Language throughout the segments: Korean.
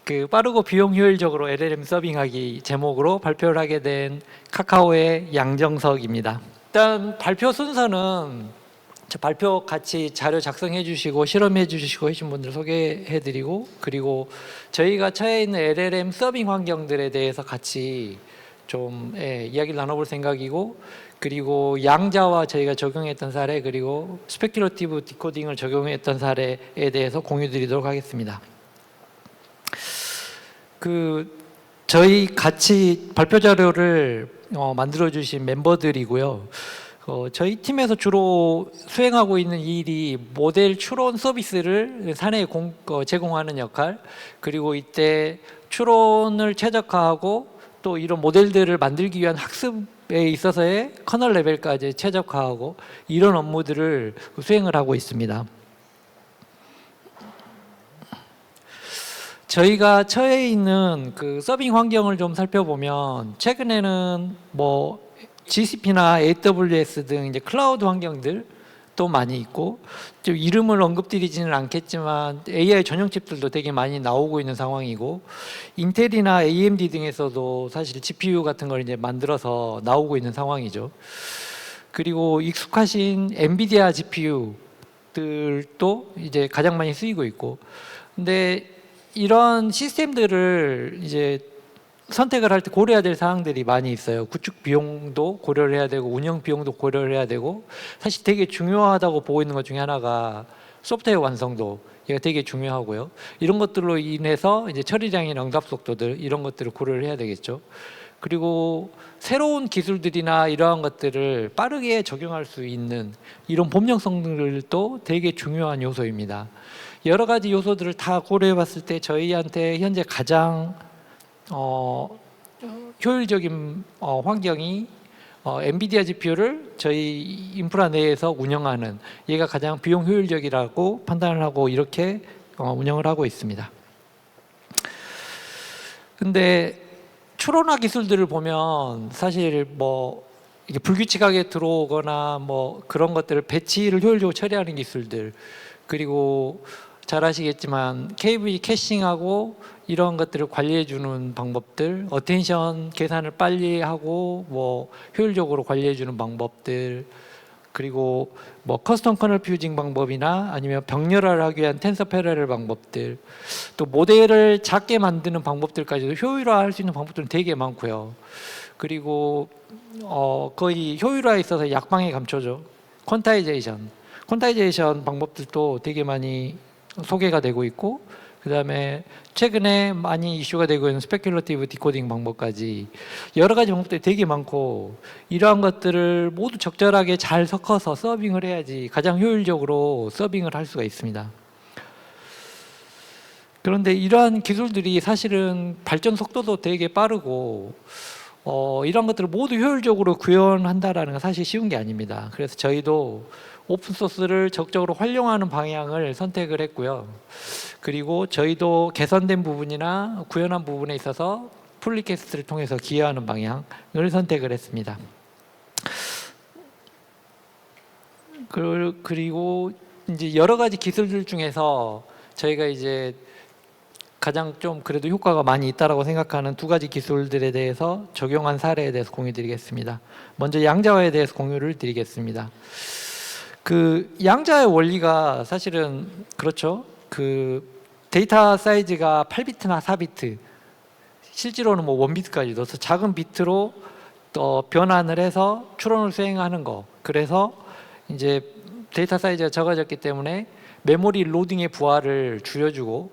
그 빠르고 비용 효율적으로 LLM 서빙하기 제목으로 발표를 하게 된 카카오의 양정석입니다. 일단 발표 순서는 저 발표 같이 자료 작성해 주시고 실험해 주시고 하신 분들 소개해 드리고, 그리고 저희가 처해 있는 LLM 서빙 환경들에 대해서 같이 좀 이야기를 나눠볼 생각이고, 그리고 양자와 저희가 적용했던 사례, 그리고 스페큘러티브 디코딩을 적용했던 사례에 대해서 공유 드리도록 하겠습니다. 저희 같이 발표 자료를 만들어 주신 멤버들이고요. 저희 팀에서 주로 수행하고 있는 일이 모델 추론 서비스를 사내에 제공하는 역할, 그리고 이때 추론을 최적화하고 또 이런 모델들을 만들기 위한 학습에 있어서의 커널 레벨까지 최적화하고 이런 업무들을 수행을 하고 있습니다. 저희가 처해 있는 그 서빙 환경을 좀 살펴보면, 최근에는 뭐 GCP나 AWS 등 이제 클라우드 환경들도 많이 있고, 좀 이름을 언급드리지는 않겠지만 AI 전용 칩들도 되게 많이 나오고 있는 상황이고, 인텔이나 AMD 등에서도 사실 GPU 같은 걸 이제 만들어서 나오고 있는 상황이죠. 그리고 익숙하신 엔비디아 GPU들도 이제 가장 많이 쓰이고 있고, 근데 이런 시스템들을 이제 선택을 할 때 고려해야 될 사항들이 많이 있어요. 구축 비용도 고려를 해야 되고 운영 비용도 고려를 해야 되고, 사실 되게 중요하다고 보고 있는 것 중에 하나가 소프트웨어 완성도, 이게 되게 중요하고요. 이런 것들로 인해서 이제 처리량이나 응답 속도들, 이런 것들을 고려를 해야 되겠죠. 그리고 새로운 기술들이나 이러한 것들을 빠르게 적용할 수 있는 이런 범용성들도 되게 중요한 요소입니다. 여러 가지 요소들을 다 고려해 봤을 때 저희한테 현재 가장 효율적인 환경이 엔비디아 GPU를 저희 인프라 내에서 운영하는, 얘가 가장 비용 효율적이라고 판단을 하고 이렇게 운영을 하고 있습니다. 근데 추론화 기술들을 보면 사실 뭐 이게 불규칙하게 들어오거나 뭐 그런 것들을 배치를 효율적으로 처리하는 기술들, 그리고 잘 아시겠지만 KV 캐싱하고 이런 것들을 관리해 주는 방법들, 어텐션 계산을 빨리 하고 뭐 효율적으로 관리해 주는 방법들, 그리고 뭐 커스텀 커널 퓨징 방법이나 아니면 병렬화를 하기 위한 텐서 패러렐 방법들, 또 모델을 작게 만드는 방법들까지도 효율화할 수 있는 방법들은 되게 많고요. 그리고 거의 효율화에 있어서 약방의 감초죠. 퀀타이제이션 방법들도 되게 많이 소개가 되고 있고, 그 다음에 최근에 많이 이슈가 되고 있는 스페큘러티브 디코딩 방법까지 여러 가지 방법들이 되게 많고, 이러한 것들을 모두 적절하게 잘 섞어서 서빙을 해야지 가장 효율적으로 서빙을 할 수가 있습니다. 그런데 이러한 기술들이 사실은 발전 속도도 되게 빠르고 이런 것들을 모두 효율적으로 구현한다는 건 사실 쉬운 게 아닙니다. 그래서 저희도 오픈소스를 적극적으로 활용하는 방향을 선택을 했고요. 그리고 저희도 개선된 부분이나 구현한 부분에 있어서 풀리캐스트를 통해서 기여하는 방향을 선택을 했습니다. 그리고 이제 여러 가지 기술들 중에서 저희가 이제 가장 좀 그래도 효과가 많이 있다라고 생각하는 두 가지 기술들에 대해서 적용한 사례에 대해서 공유 드리겠습니다. 먼저 양자화에 대해서 공유를 드리겠습니다. 그 양자의 원리가 사실은 그렇죠. 그 데이터 사이즈가 8비트나 4비트, 실제로는 뭐 1비트까지 넣어서 작은 비트로 변환을 해서 추론을 수행하는 거. 그래서 이제 데이터 사이즈가 적어졌기 때문에 메모리 로딩의 부하를 줄여주고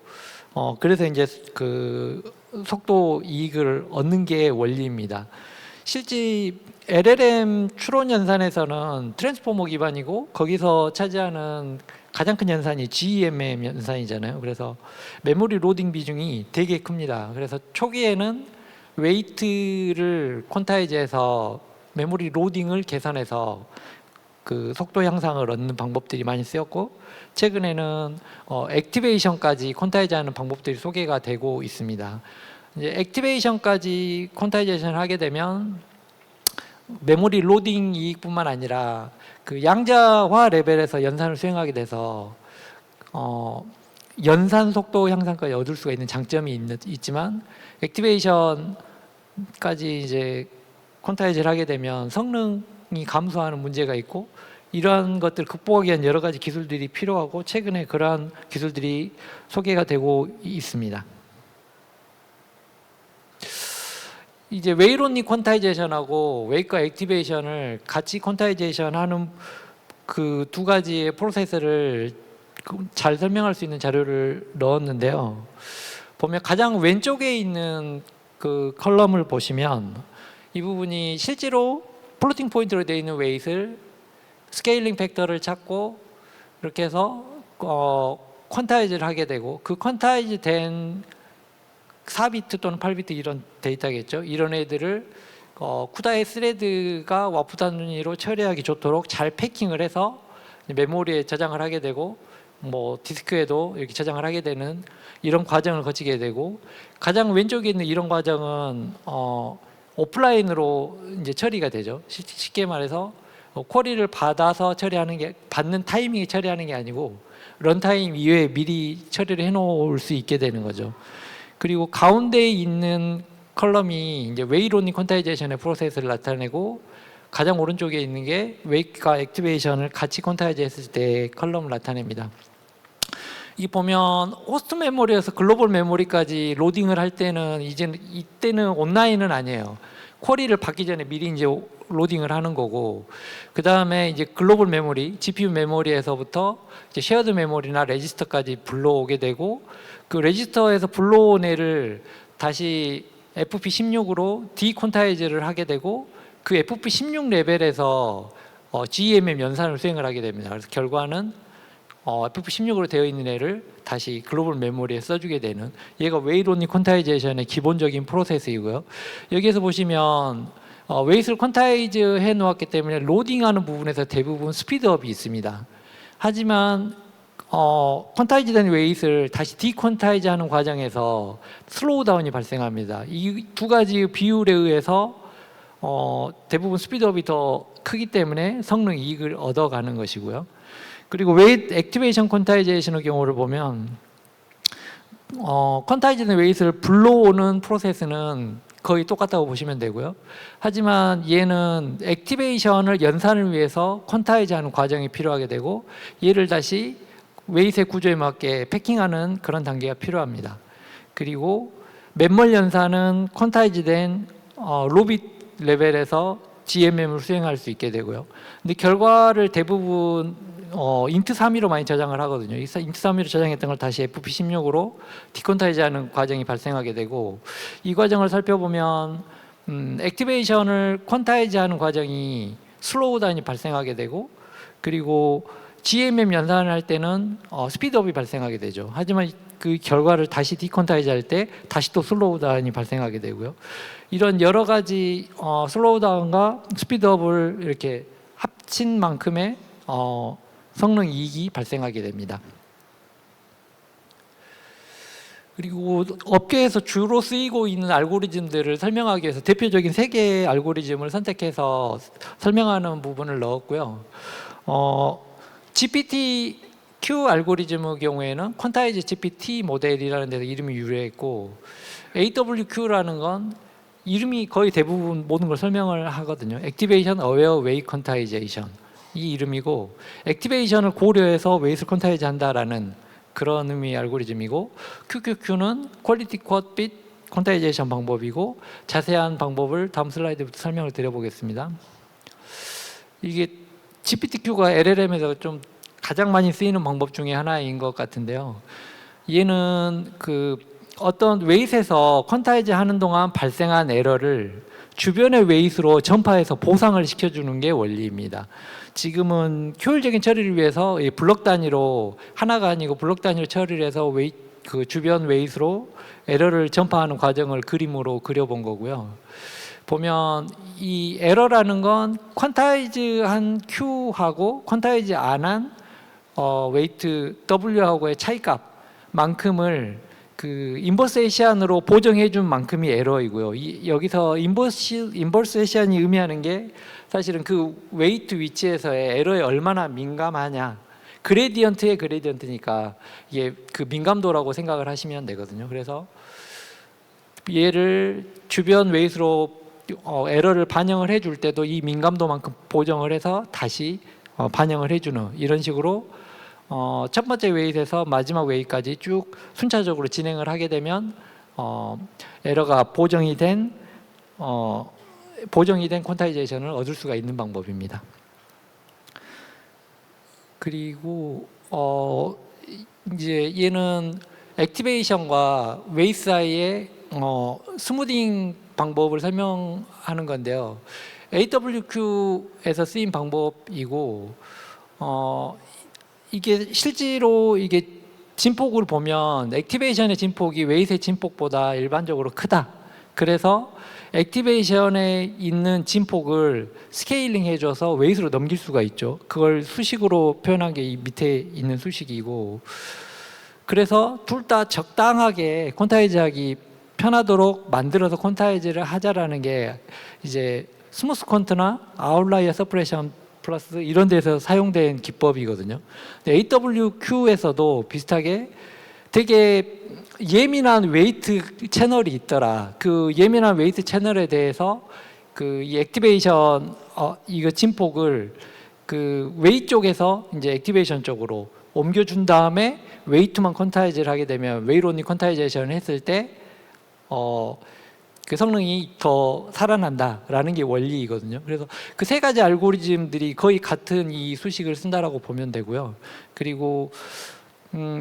그래서 이제 그 속도 이익을 얻는 게 원리입니다. 실제 LLM 추론 연산에서는 트랜스포머 기반이고, 거기서 차지하는 가장 큰 연산이 GEMM 연산이잖아요. 그래서 메모리 로딩 비중이 되게 큽니다. 그래서 초기에는 웨이트를 퀀타이즈해서 메모리 로딩을 계산해서 그 속도 향상을 얻는 방법들이 많이 쓰였고, 최근에는 액티베이션까지 퀀타이즈하는 방법들이 소개가 되고 있습니다. 이제 액티베이션까지 퀀타이제이션을 하게 되면 메모리 로딩 이익뿐만 아니라 그 양자화 레벨에서 연산을 수행하게 돼서 연산 속도 향상까지 얻을 수가 있는 장점이 있지만 액티베이션까지 이제 퀀타이즈를 하게 되면 성능이 감소하는 문제가 있고 이러한 것들 극복하기 위한 여러 가지 기술들이 필요하고 최근에 그러한 기술들이 소개가 되고 있습니다. 이제 웨일 온리 퀀타이제이션하고 웨이크와 액티베이션을 같이 퀀타이제이션 하는 그 두 가지의 프로세스를 잘 설명할 수 있는 자료를 넣었는데요. 보면 가장 왼쪽에 있는 그 컬럼을 보시면 이 부분이 실제로 플로팅 포인트로 되어 있는 웨이트를 스케일링 팩터를 찾고 이렇게 해서 퀀타이즈를 하게 되고 그 퀀타이즈 된 4비트 또는 8비트 이런 데이터겠죠. 이런 애들을 쿠다의 스레드가 와프 단위로 처리하기 좋도록 잘 패킹을 해서 메모리에 저장을 하게 되고 뭐 디스크에도 이렇게 저장을 하게 되는 이런 과정을 거치게 되고 가장 왼쪽에 있는 이런 과정은 오프라인으로 이제 처리가 되죠. 쉽게 말해서 쿼리를 받아서 처리하는 게 받는 타이밍에 처리하는 게 아니고 런타임 이외에 미리 처리를 해놓을 수 있게 되는 거죠. 그리고 가운데에 있는 컬럼이 이제 웨일 온리 퀀타이제이션의 프로세스를 나타내고 가장 오른쪽에 있는 게 웨이크와 액티베이션을 같이 퀀타이즈 했을 때 컬럼을 나타냅니다. 이 보면 호스트 메모리에서 글로벌 메모리까지 로딩을 할 때는 이때는 온라인은 아니에요. 쿼리를 받기 전에 미리 이제 로딩을 하는 거고 그 다음에 이제 글로벌 메모리, GPU 메모리에서부터 이제 쉐어드 메모리나 레지스터까지 불러오게 되고 그 레지스터에서 불러온 애를 다시 FP16으로 디퀀타이즈를 하게 되고 그 FP16 레벨에서 GEMM 연산을 수행을 하게 됩니다. 그래서 결과는 FP16으로 되어 있는 애를 다시 글로벌 메모리에 써주게 되는 얘가 웨일 온리 퀀타이제이션의 기본적인 프로세스이고요. 여기에서 보시면 웨이트를 퀀타이즈 해 놓았기 때문에 로딩하는 부분에서 대부분 스피드업이 있습니다. 하지만 퀀타이즈 된 웨이트를 다시 디퀀타이즈 하는 과정에서 슬로우 다운이 발생합니다. 이 두 가지 비율에 의해서 대부분 스피드업이 더 크기 때문에 성능 이익을 얻어가는 것이고요. 그리고 웨이트 액티베이션 퀀타이제이션의 경우를 보면 퀀타이즈 된 웨이트를 불러오는 프로세스는 거의 똑같다고 보시면 되고요. 하지만 얘는 액티베이션을 연산을 위해서 퀀타이즈하는 과정이 필요하게 되고 얘를 다시 웨이트의 구조에 맞게 패킹하는 그런 단계가 필요합니다. 그리고 맨멀 연산은 퀀타이즈된 로빗 레벨에서 GMM을 수행할 수 있게 되고요. 근데 결과를 대부분 인트 3위로 많이 저장을 하거든요. 인트 3위로 저장했던 걸 다시 FP16으로 디퀀타이즈하는 과정이 발생하게 되고 이 과정을 살펴보면 액티베이션을 퀀타이즈하는 과정이 슬로우 다운이 발생하게 되고 그리고 GMM 연산을 할 때는 스피드업이 발생하게 되죠. 하지만 그 결과를 다시 디퀀타이즈 할 때 다시 또 슬로우 다운이 발생하게 되고요. 이런 여러 가지 슬로우 다운과 스피드업을 이렇게 합친 만큼의 성능 이익이 발생하게 됩니다. 그리고 업계에서 주로 쓰이고 있는 알고리즘들을 설명하기 위해서 대표적인 3개의 알고리즘을 선택해서 설명하는 부분을 넣었고요. GPT-Q 알고리즘의 경우에는 퀀타이즈 GPT 모델이라는 데서 이름이 유래했고 AWQ라는 건 이름이 거의 대부분 모든 걸 설명을 하거든요. Activation Aware Weight Quantization 이 이름이고 액티베이션을 고려해서 웨이트를 퀀타이즈 한다라는 그런 의미의 알고리즘이고 QQQ는 퀄리티 쿼빗 퀀타이제이션 방법이고 자세한 방법을 다음 슬라이드부터 설명을 드려보겠습니다. 이게 GPTQ가 LLM에서 좀 가장 많이 쓰이는 방법 중에 하나인 것 같은데요. 얘는 그 어떤 웨이트에서 퀀타이즈 하는 동안 발생한 에러를 주변의 웨이트로 전파해서 보상을 시켜주는 게 원리입니다. 지금은 효율적인 처리를 위해서 블럭 단위로 하나가 아니고 블럭 단위로 처리를 해서 그 주변 웨이트로 에러를 전파하는 과정을 그림으로 그려본 거고요. 보면 이 에러라는 건 퀀타이즈한 Q하고 퀀타이즈 안 한 웨이트 W하고의 차이값만큼을 그 인버스 에시안으로 보정해 준 만큼이 에러이고요. 여기서 인버스 에시안이 의미하는 게 사실은 그 웨이트 위치에서의 에러에 얼마나 민감하냐 그레디언트의 그레디언트니까 이게 그 민감도라고 생각을 하시면 되거든요. 그래서 얘를 주변 웨이트로 에러를 반영을 해줄 때도 이 민감도만큼 보정을 해서 다시 반영을 해주는 이런 식으로 첫 번째 웨이트에서 마지막 웨이트까지 쭉 순차적으로 진행을 하게 되면 에러가 보정이 된 퀀타이제이션을 얻을 수가 있는 방법입니다. 그리고 이제 얘는 액티베이션과 웨이트 사이의 스무딩 방법을 설명하는 건데요. AWQ에서 쓰인 방법이고 이게 실제로 이게 진폭을 보면 액티베이션의 진폭이 웨이트의 진폭보다 일반적으로 크다. 그래서 액티베이션에 있는 진폭을 스케일링 해줘서 웨이트로 넘길 수가 있죠. 그걸 수식으로 표현한 게 이 밑에 있는 수식이고, 그래서 둘 다 적당하게 콘타이즈하기 편하도록 만들어서 콘타이즈를 하자라는 게 이제 스무스 콘트나 아웃라이어 서프레션 플러스 이런 데서 사용된 기법이거든요. AWQ에서도 비슷하게 되게 예민한 웨이트 채널이 있더라. 그 예민한 웨이트 채널에 대해서 그 이 액티베이션 이거 진폭을 그 웨이트 쪽에서 이제 액티베이션 쪽으로 옮겨준 다음에 웨이트만 콘타이즈를 하게 되면 웨이트 온리 콘타이제이션을 했을 때 그 성능이 더 살아난다라는 게 원리이거든요. 그래서 그 세 가지 알고리즘들이 거의 같은 이 수식을 쓴다라고 보면 되고요. 그리고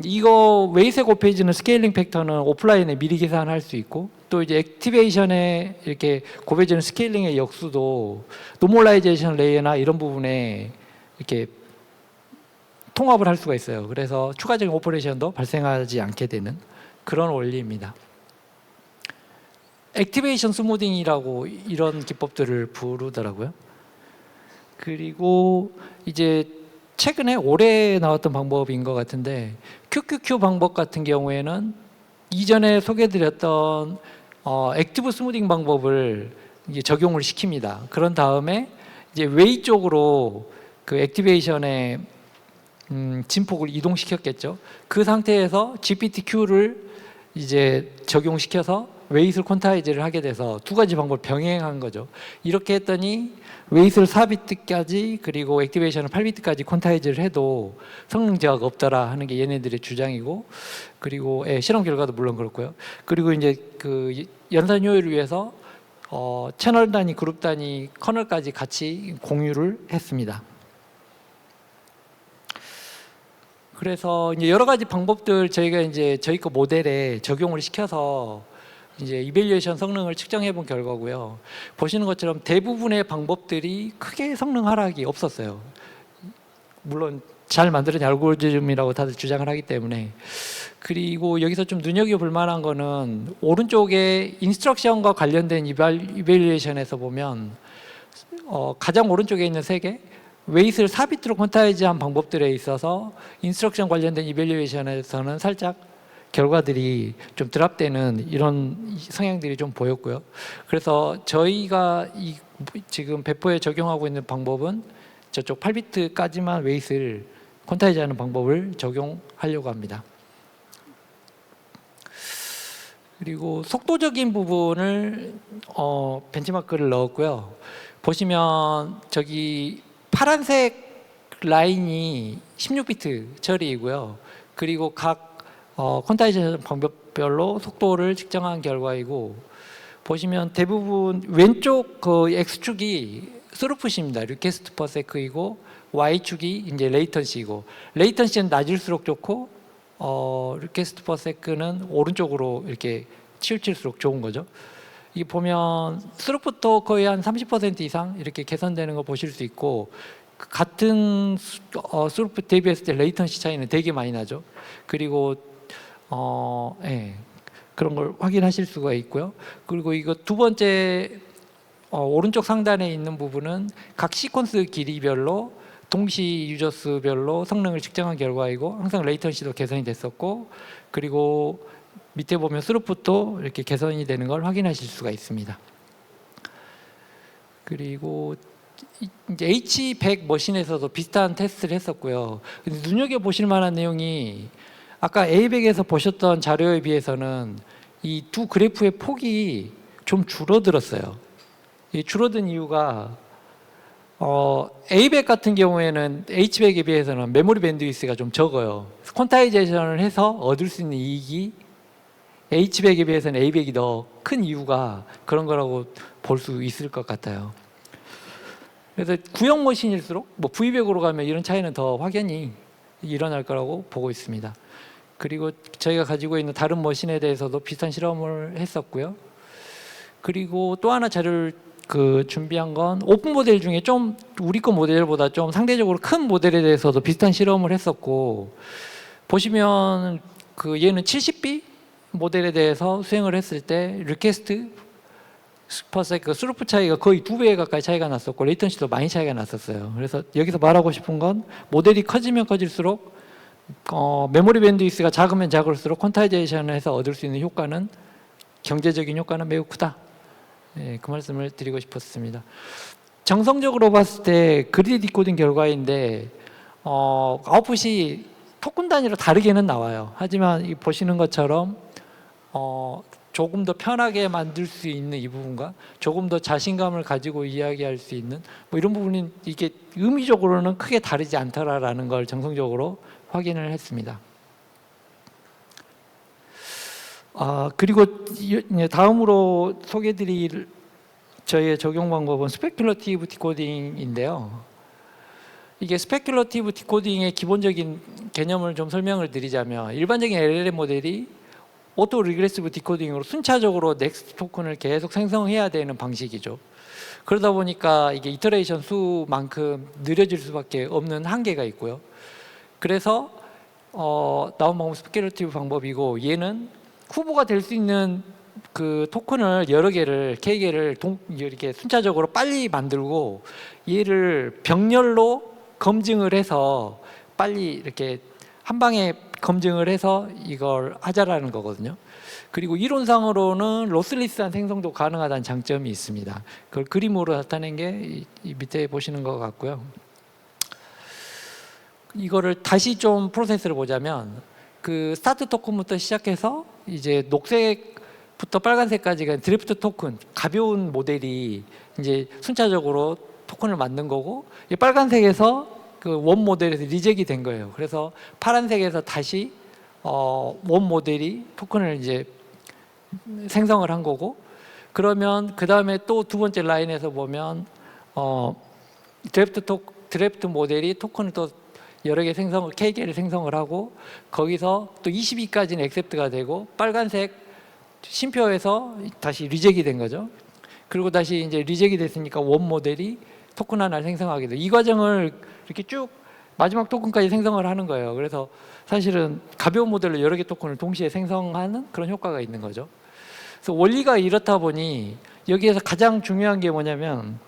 이거 웨이트에 곱해지는 스케일링 팩터는 오프라인에 미리 계산할 수 있고, 또 이제 액티베이션에 이렇게 곱해지는 스케일링의 역수도 노멀라이제이션 레이어나 이런 부분에 이렇게 통합을 할 수가 있어요. 그래서 추가적인 오퍼레이션도 발생하지 않게 되는 그런 원리입니다. 액티베이션 스무딩이라고 이런 기법들을 부르더라고요. 그리고 이제 최근에 올해 나왔던 방법인 것 같은데, QQQ 방법 같은 경우에는 이전에 소개드렸던 액티브 스무딩 방법을 이제 적용을 시킵니다. 그런 다음에 이제 웨이 쪽으로 그 액티베이션의 진폭을 이동시켰겠죠. 그 상태에서 GPTQ를 이제 적용시켜서 웨이트를 콘타이즈를 하게 돼서 두 가지 방법을 병행한 거죠. 이렇게 했더니 웨이트를 4비트까지 그리고 액티베이션을 8비트까지 콘타이즈를 해도 성능 저하가 없더라 하는 게 얘네들의 주장이고, 그리고 실험 결과도 물론 그렇고요. 그리고 이제 그 연산 효율을 위해서 채널 단위, 그룹 단위, 커널까지 같이 공유를 했습니다. 그래서 이제 여러 가지 방법들 저희가 이제 저희 거 모델에 적용을 시켜서 이제 이밸류에이션 성능을 측정해 본 결과고요. 보시는 것처럼 대부분의 방법들이 크게 성능 하락이 없었어요. 물론 잘 만들어진 알고리즘이라고 다들 주장을 하기 때문에. 그리고 여기서 좀 눈여겨볼 만한 거는 오른쪽에 인스트럭션과 관련된 이밸류에이션에서 보면 가장 오른쪽에 있는 세 개, 웨이트를 4비트로 퀀타이즈한 방법들에 있어서 인스트럭션 관련된 이밸류에이션에서는 살짝 결과들이 좀 드랍되는 이런 성향들이 좀 보였고요. 그래서 저희가 지금 배포에 적용하고 있는 방법은 저쪽 8비트까지만 웨이트를 퀀타이즈하는 방법을 적용하려고 합니다. 그리고 속도적인 부분을 벤치마크를 넣었고요. 보시면 저기 파란색 라인이 16비트 처리이고요. 그리고 각 퀀타이제이션 방법별로 속도를 측정한 결과이고, 보시면 대부분 왼쪽 그 X축이 스루풋입니다. 리퀘스트 퍼 세크이고, Y축이 이제 레이턴시이고, 레이턴시는 낮을수록 좋고 리퀘스트 퍼 세크는 오른쪽으로 이렇게 치우칠수록 좋은 거죠. 이 보면 스루풋도 거의 한 30% 이상 이렇게 개선되는 거 보실 수 있고, 같은 스루풋 대비했을 때 레이턴시 차이는 되게 많이 나죠. 그리고 그런 걸 확인하실 수가 있고요. 그리고 이거 두 번째 오른쪽 상단에 있는 부분은 각 시퀀스 길이별로 동시 유저 수별로 성능을 측정한 결과이고, 항상 레이턴시도 개선이 됐었고, 그리고 밑에 보면 스루풋도 이렇게 개선이 되는 걸 확인하실 수가 있습니다. 그리고 이제 H100 머신에서도 비슷한 테스트를 했었고요. 근데 눈여겨 보실 만한 내용이 아까 A100에서 보셨던 자료에 비해서는 이 두 그래프의 폭이 좀 줄어들었어요. 이 줄어든 이유가 A100 같은 경우에는 H100에 비해서는 메모리 밴드위스가 좀 적어요. 퀀타이제이션을 해서 얻을 수 있는 이익이 H100에 비해서는 A100이 더 큰 이유가 그런 거라고 볼 수 있을 것 같아요. 그래서 구형 머신일수록 뭐 V100으로 가면 이런 차이는 더 확연히 일어날 거라고 보고 있습니다. 그리고 저희가 가지고 있는 다른 머신에 대해서도 비슷한 실험을 했었고요. 그리고 또 하나 자료를 준비한 건 오픈 모델 중에 좀 우리 거 모델보다 좀 상대적으로 큰 모델에 대해서도 비슷한 실험을 했었고, 보시면 얘는 70B 모델에 대해서 수행을 했을 때 리퀘스트 퍼세컨드 스루프 차이가 거의 2배 가까이 차이가 났었고 레이턴시도 많이 차이가 났었어요. 그래서 여기서 말하고 싶은 건 모델이 커지면 커질수록 메모리 밴드위스가 작으면 작을수록 퀀타이제이션을 해서 얻을 수 있는 효과는, 경제적인 효과는 매우 크다. 예, 그 말씀을 드리고 싶었습니다. 정성적으로 봤을 때 그리드 디코딩 결과인데 아웃풋이 토큰 단위로 다르게는 나와요. 하지만 보시는 것처럼 조금 더 편하게 만들 수 있는 이 부분과 조금 더 자신감을 가지고 이야기할 수 있는 뭐 이런 부분이 이게 의미적으로는 크게 다르지 않더라라는 걸 정성적으로 확인을 했습니다. 그리고 다음으로 소개드릴 저희의 적용 방법은 스페큘러티브 디코딩인데요. 이게 스페큘러티브 디코딩의 기본적인 개념을 좀 설명을 드리자면, 일반적인 LLM 모델이 오토 리그레시브 디코딩으로 순차적으로 넥스트 토큰을 계속 생성해야 되는 방식이죠. 그러다 보니까 이게 이터레이션 수만큼 느려질 수밖에 없는 한계가 있고요. 그래서 나온 방법 스페큘러티브 방법이고, 얘는 후보가 될 수 있는 그 토큰을 여러 개를 K개를 이렇게 순차적으로 빨리 만들고 얘를 병렬로 검증을 해서 빨리 이렇게 한 방에 검증을 해서 이걸 하자라는 거거든요. 그리고 이론상으로는 로스리스한 생성도 가능하다는 장점이 있습니다. 그걸 그림으로 나타낸 게 이 밑에 보시는 것 같고요. 이거를 다시 좀 프로세스를 보자면, 그 스타트 토큰부터 시작해서 이제 녹색부터 빨간색까지가 드래프트 토큰, 가벼운 모델이 이제 순차적으로 토큰을 만든 거고, 이 빨간색에서 그 원 모델에서 리젝이 된 거예요. 그래서 파란색에서 다시 원 모델이 토큰을 이제 생성을 한 거고, 그러면 그 다음에 또 두 번째 라인에서 보면 드래프트 모델이 토큰을 또 여러 개 K개를 생성을 하고, 거기서 또 22까지는 액셉트가 되고 빨간색 심표에서 다시 리젝이 된 거죠. 그리고 다시 이제 리젝이 됐으니까 원 모델이 토큰 하나를 생성하게 돼요. 이 과정을 이렇게 쭉 마지막 토큰까지 생성을 하는 거예요. 그래서 사실은 가벼운 모델로 여러 개 토큰을 동시에 생성하는 그런 효과가 있는 거죠. 그래서 원리가 이렇다 보니 여기에서 가장 중요한 게 뭐냐면,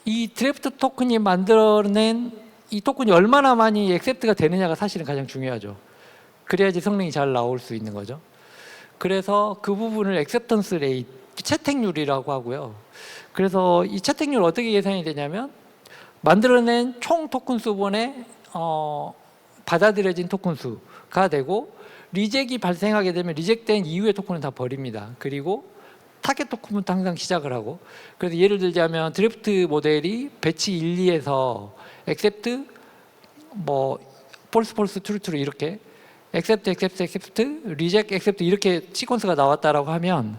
이 드래프트 토큰이 만들어낸 이 토큰이 얼마나 많이 액셉트가 되느냐가 사실은 가장 중요하죠. 그래야지 성능이 잘 나올 수 있는 거죠. 그래서 그 부분을 액셉턴스 레이트, 채택률이라고 하고요. 그래서 이 채택률 어떻게 계산이 되냐면, 만들어낸 총 토큰 수분의 받아들여진 토큰 수가 되고, 리젝이 발생하게 되면 리젝된 이후의 토큰은 다 버립니다. 그리고 타겟 토큰부터 항상 시작을 하고, 그래서 예를 들자면 드래프트 모델이 배치 1, 2에서 액셉트, 뭐 폴스, 트루, 이렇게 액셉트, 리젝, 액셉트 이렇게 시퀀스가 나왔다라고 하면,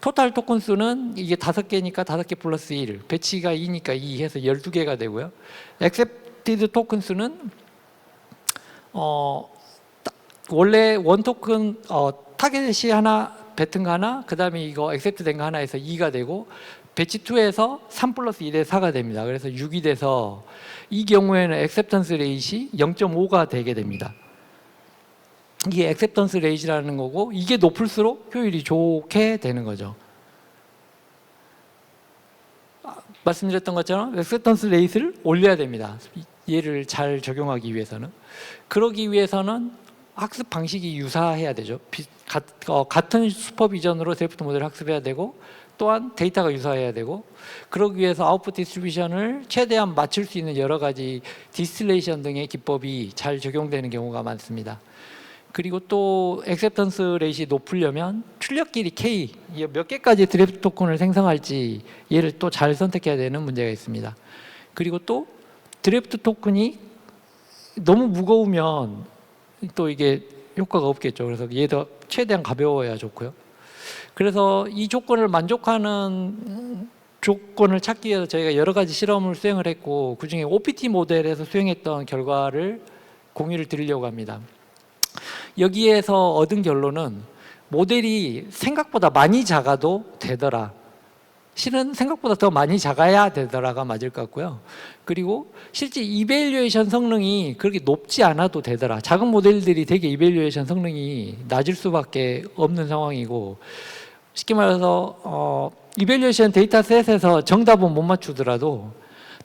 토탈 토큰 수는 이게 5개니까 5개 플러스 1, 배치가 2니까 2 해서 12개가 되고요. 액셉티드 토큰 수는 원래 원 토큰 타겟이 하나, 뱉은 거 하나, 그 다음에 이거 액셉트 된 거 하나 해서 2가 되고, 배치 2에서 3 플러스 1에 4가 됩니다. 그래서 6이 돼서 이 경우에는 액셉턴스 레이시 0.5가 되게 됩니다. 이게 액셉턴스 레이시라는 거고, 이게 높을수록 효율이 좋게 되는 거죠. 말씀드렸던 것처럼 액셉턴스 레이스를 올려야 됩니다. 얘를 잘 적용하기 위해서는. 그러기 위해서는 학습 방식이 유사해야 되죠. 같은 슈퍼비전으로 드래프트 모델을 학습해야 되고, 또한 데이터가 유사해야 되고, 그러기 위해서 아웃풋 디스트리뷰션을 최대한 맞출 수 있는 여러 가지 디스틸레이션 등의 기법이 잘 적용되는 경우가 많습니다. 그리고 또 액셉턴스 레이시 높으려면 출력 길이 K, 몇 개까지 드래프트 토큰을 생성할지 얘를 또 잘 선택해야 되는 문제가 있습니다. 그리고 또 드래프트 토큰이 너무 무거우면 또 이게 효과가 없겠죠. 그래서 얘도 최대한 가벼워야 좋고요. 그래서 이 조건을 만족하는 조건을 찾기 위해서 저희가 여러 가지 실험을 수행을 했고, 그중에 OPT 모델에서 수행했던 결과를 공유를 드리려고 합니다. 여기에서 얻은 결론은 모델이 생각보다 많이 작아도 되더라. 실은 생각보다 더 많이 작아야 되더라가 맞을 것 같고요. 그리고 실제 이밸류에이션 성능이 그렇게 높지 않아도 되더라. 작은 모델들이 되게 이밸류에이션 성능이 낮을 수밖에 없는 상황이고, 쉽게 말해서 이밸류에이션 데이터셋에서 정답은 못 맞추더라도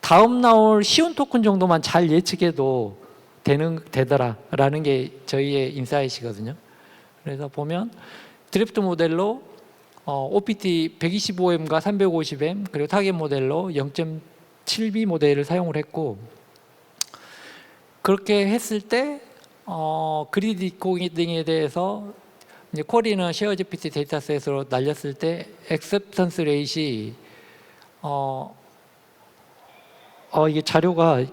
다음 나올 쉬운 토큰 정도만 잘 예측해도 되더라라는 게 저희의 인사이트거든요. 그래서 보면 드래프트 모델로 OPT 125M과 350M 그리고 타겟 모델로 0.7B 모델을 사용을 했고, 그렇게 했을 때 그리드 디코딩에 대해서 이제 쿼리는 쉐어 GPT 데이터셋으로 날렸을 때 액셉턴스 레이시 이게 자료가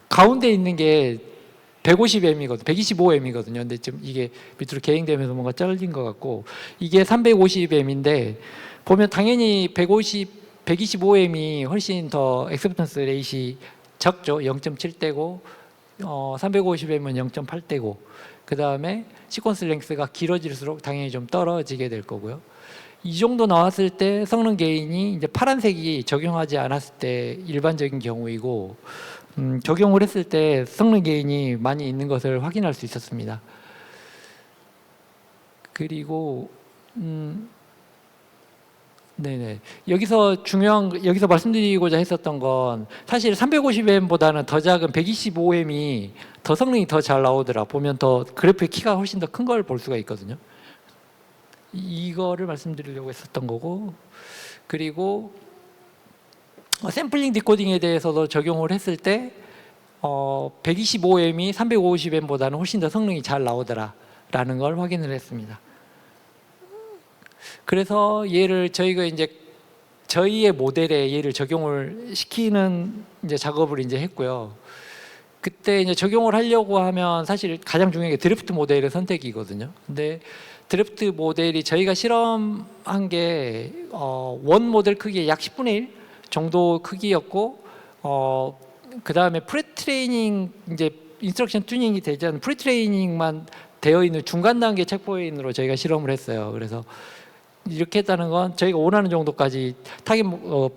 가운데 있는 게 150M이거든요. 125M이거든요. 근데 지금 이게 밑으로 개행되면서 뭔가 잘린 것 같고, 이게 350M인데 보면 당연히 125M이 훨씬 더 액셉턴스 레이시 적죠. 0.7대고 350M은 0.8대고, 그 다음에 시퀀스 랭스가 길어질수록 당연히 좀 떨어지게 될 거고요. 이 정도 나왔을 때 성능 게인이 이제 파란색이 적용하지 않았을 때 일반적인 경우이고, 적용을 했을 때 성능 게인이 많이 있는 것을 확인할 수 있었습니다. 그리고 네네, 여기서 말씀드리고자 했었던 건 사실 350M보다는 더 작은 125M이 더 성능이 더 잘 나오더라. 보면 더 그래프의 키가 훨씬 더 큰 걸 볼 수가 있거든요. 이거를 말씀드리려고 했었던 거고, 그리고 샘플링 디코딩에 대해서도 적용을 했을 때 125M이 350M보다는 훨씬 더 성능이 잘 나오더라 라는 걸 확인을 했습니다. 그래서 얘를 저희가 이제 저희의 모델에 얘를 적용을 시키는 이제 작업을 이제 했고요. 그때 이제 적용을 하려고 하면 사실 가장 중요한 게 드래프트 모델의 선택이거든요. 근데 드래프트 모델이 저희가 실험한 게 원 모델 크기의 약 10분의 1 정도 크기였고, 그 다음에 프리트레이닝 이제 인스트럭션 튜닝이 되지 않은 프리트레이닝만 되어 있는 중간 단계 체크포인트로 저희가 실험을 했어요. 그래서 이렇게 했다는 건 저희가 원하는 정도까지 타겟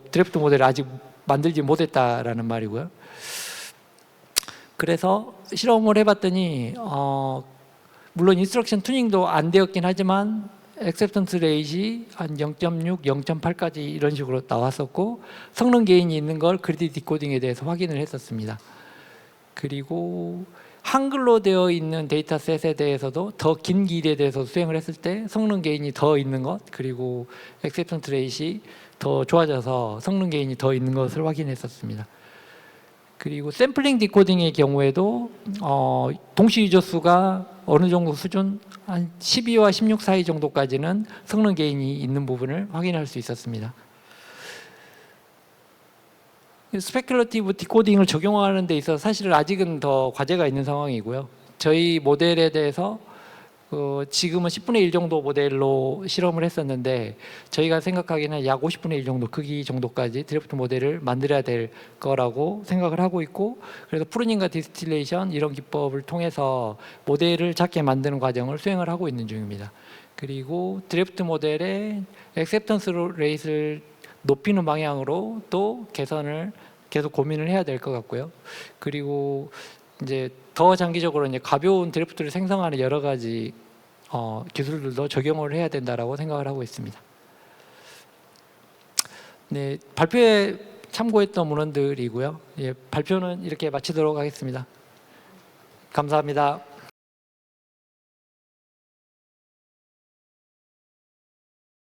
드래프트 모델을 아직 만들지 못했다라는 말이고요. 그래서 실험을 해봤더니 물론 인스트럭션 튜닝도 안 되었긴 하지만 액셉턴스 레이시 한 0.6, 0.8까지 이런 식으로 나왔었고, 성능 게인이 있는 걸 그리드 디코딩에 대해서 확인을 했었습니다. 그리고 한글로 되어 있는 데이터셋에 대해서도 더 긴 길이에 대해서 수행을 했을 때 성능 게인이 더 있는 것, 그리고 액셉턴스 레이시 더 좋아져서 성능 게인이 더 있는 것을 확인했었습니다. 그리고 샘플링 디코딩의 경우에도 동시 유저 수가 어느 정도 수준 한 12와 16 사이 정도까지는 성능 게인이 있는 부분을 확인할 수 있었습니다. 스페큘러티브 디코딩을 적용하는 데 있어서 사실은 아직은 더 과제가 있는 상황이고요. 저희 모델에 대해서 지금은 10분의 1 정도 모델로 실험을 했었는데, 저희가 생각하기에는 약 50분의 1 정도 크기 정도까지 드래프트 모델을 만들어야 될 거라고 생각을 하고 있고, 그래서 프루닝과 디스틸레이션 이런 기법을 통해서 모델을 작게 만드는 과정을 수행을 하고 있는 중입니다. 그리고 드래프트 모델의 액셉턴스 레이트를 높이는 방향으로 또 개선을 계속 고민을 해야 될 것 같고요. 그리고 이제 더 장기적으로 이제 가벼운 드래프트를 생성하는 여러 가지 기술들도 적용을 해야 된다라고 생각을 하고 있습니다. 네, 발표에 참고했던 문헌들이고요. 예, 발표는 이렇게 마치도록 하겠습니다. 감사합니다.